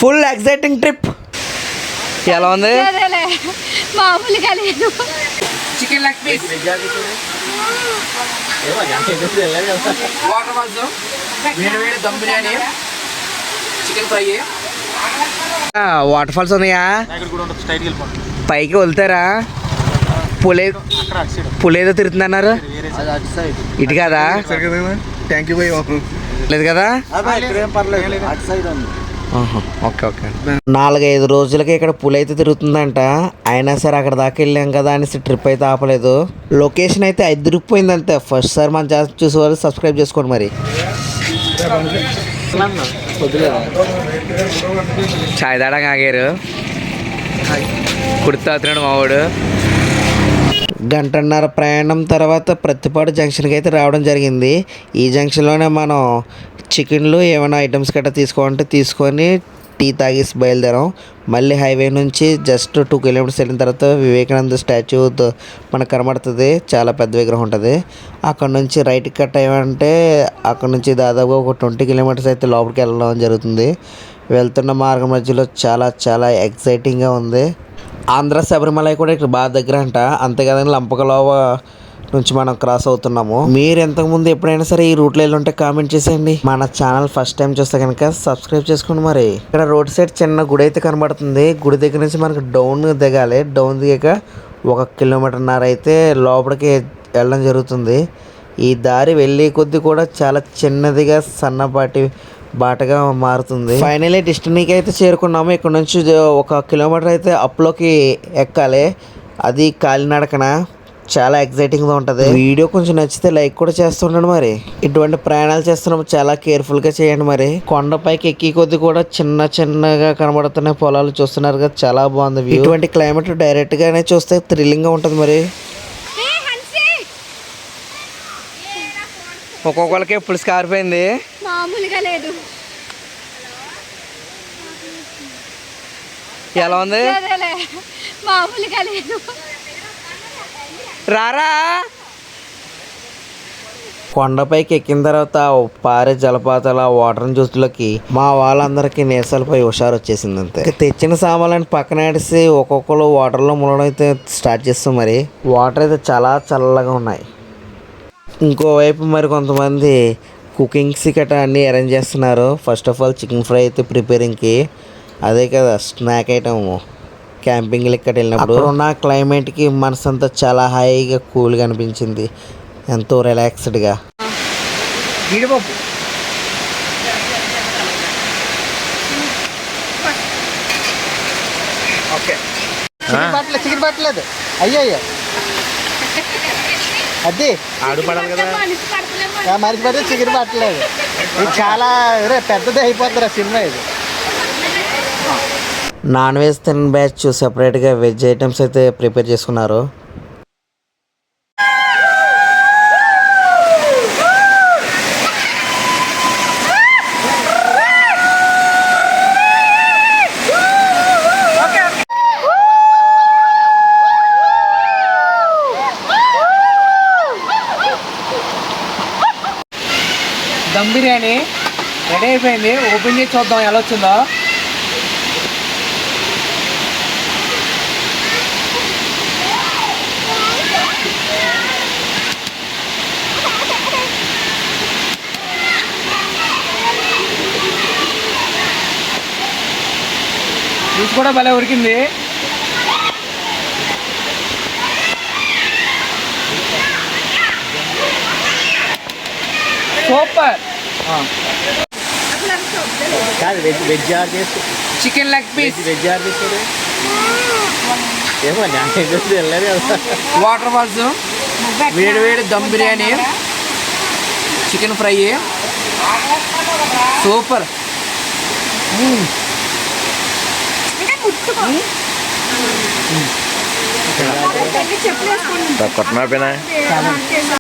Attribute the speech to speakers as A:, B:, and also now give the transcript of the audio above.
A: Full exciting trip. ఎలా ఉంది?
B: మామూలుగా లేదు.
A: Chicken leg piece, water falls, వేడి వేడి dum biryani, chicken fry. Water falls ఉన్నాయా? పైకి వెళ్తారా? పులేదో తిరుగుతుందన్నారు. ఇటు కదా లేదు కదా? Okay okay. 4-5 రోజులకి ఇక్కడ పులి అయితే తిరుగుతుందంట. అయినా సరే అక్కడ దాకా వెళ్ళాం కదా అనేసి ట్రిప్ అయితే ఆపలేదు. లొకేషన్ అయితే అదిరిపోయింది అంతే. ఫస్ట్ సార్ మన ఛానల్ చూసేవాళ్ళు సబ్స్క్రైబ్ చేసుకోండి. మరి చాయ్ తాడానికి ఆగారు. కుర్తా అవుతున్నాడు మావాడు. 1.5 ప్రయాణం తర్వాత ప్రతిపాడు జంక్షన్కి అయితే రావడం జరిగింది. ఈ జంక్షన్లోనే మనం చికెన్లు ఏమైనా ఐటమ్స్ గట్రా తీసుకోవాలంటే తీసుకొని టీ తాగేసి బయలుదేరాం. మళ్ళీ హైవే నుంచి జస్ట్ 2 కిలోమీటర్స్ వెళ్ళిన తర్వాత వివేకానంద స్టాచ్యూ మనకు కనబడుతుంది. చాలా పెద్ద విగ్రహం ఉంటుంది. అక్కడ నుంచి రైట్ కట్ అయ్యామంటే అక్కడ నుంచి దాదాపు ఒక 20 కిలోమీటర్స్ అయితే లోపలికి వెళ్ళడం జరుగుతుంది. వెళ్తున్న మార్గం మధ్యలో చాలా చాలా ఎక్సైటింగ్గా ఉంది. ఆంధ్ర శబరిమల కూడా ఇక్కడ బాగా దగ్గర అంట. అంతేకాదని లంపకలోవ నుంచి మనం క్రాస్ అవుతున్నాము. మీరు ఇంతకుముందు ఎప్పుడైనా సరే ఈ రూట్లో వెళ్ళి ఉంటే కామెంట్ చేసేయండి. మన ఛానల్ ఫస్ట్ టైం చూస్తే కనుక సబ్స్క్రైబ్ చేసుకోండి. మరి ఇక్కడ రోడ్ సైడ్ చిన్న గుడి అయితే కనబడుతుంది. గుడి దగ్గర నుంచి మనకు డౌన్ దిగాలి. డౌన్ దిగాక 1.5 కిలోమీటర్న్నర అయితే లోపలికి వెళ్ళడం జరుగుతుంది. ఈ దారి వెళ్ళే కొద్దీ కూడా చాలా చిన్నదిగా సన్నపాటి బాటగా మారుతుంది. ఫైనలీ డెస్టినీకి అయితే చేరుకున్నాము. ఇక్కడ నుంచి 1 కిలోమీటర్ అయితే అప్లోకి ఎక్కాలి. అది కాలినడకన. చాలా ఎక్సైటింగ్గా ఉంటుంది. వీడియో కొంచెం నచ్చితే లైక్ కూడా చేస్తుండండి. మరి ఇటువంటి ప్రయాణాలు చేస్తున్నప్పుడు చాలా కేర్ఫుల్గా చేయండి. మరి కొండపైకి ఎక్కి కొద్ది కూడా చిన్న చిన్నగా కనబడుతున్న పొలాలు చూస్తున్నారు కదా, చాలా బాగుంది. ఇటువంటి క్లైమేట్ డైరెక్ట్గానే చూస్తే థ్రిల్లింగ్గా ఉంటుంది. మరి ఒక్కొక్కరికి పులుసు కారిపోయింది.
B: మామూలుగా లేదు.
A: ఎలా ఉంది?
B: మామూలుగా లేదు.
A: రారా. కొండపైకి ఎక్కిన తర్వాత పారే జలపాతాల వాటర్ని చూస్తులకి మా వాళ్ళందరికీ నీరసాలపై హుషారు వచ్చేసింది. అంతే తెచ్చిన సామాన్లను పక్కన వేసి ఒక్కొక్కరు వాటర్లో మునగడం అయితే స్టార్ట్ చేస్తాం. మరి వాటర్ అయితే చాలా చల్లగా ఉన్నాయి. ఇంకోవైపు మరి కొంతమంది కుకింగ్స్ గట్రా అన్నీ అరేంజ్ చేస్తున్నారు. First of all chicken fry అయితే ప్రిపేరింగ్కి. అదే కదా స్నాక్ ఐటమ్. క్యాంపింగ్ ఇక్కడ వెళ్ళినప్పుడు ఉన్న క్లైమేట్కి మనసు అంతా చాలా హాయిగా కూల్గా అనిపించింది. ఎంతో రిలాక్స్డ్గా. జీడిపప్పు ఓకే. చికెన్ పట్టలేదు. అయ్యో అది ఆడుపడాలి కదా. మనిషి పడితే చికెన్ పట్టలేదు. ఇది చాలా పెద్దది అయిపోతుంది ఆ సినిమా. ఇది నాన్ వెజ్ తిన్న బ్యాచ్ సెపరేట్గా వెజ్ ఐటమ్స్ అయితే ప్రిపేర్ చేసుకున్నారు. దమ్ బిర్యానీ రెడీ అయిపోయింది. ఓపెన్ చేసి చూద్దాం ఎలా వచ్చిందో. జ్యూస్ కూడా భలే ఉడికింది. Super. Veg order chicken leg piece, veg order చేస్తారు. ఏమో వాటర్ ఫాల్స్, వేడి వేడి dum biryani, chicken fry, super. కొట్టనా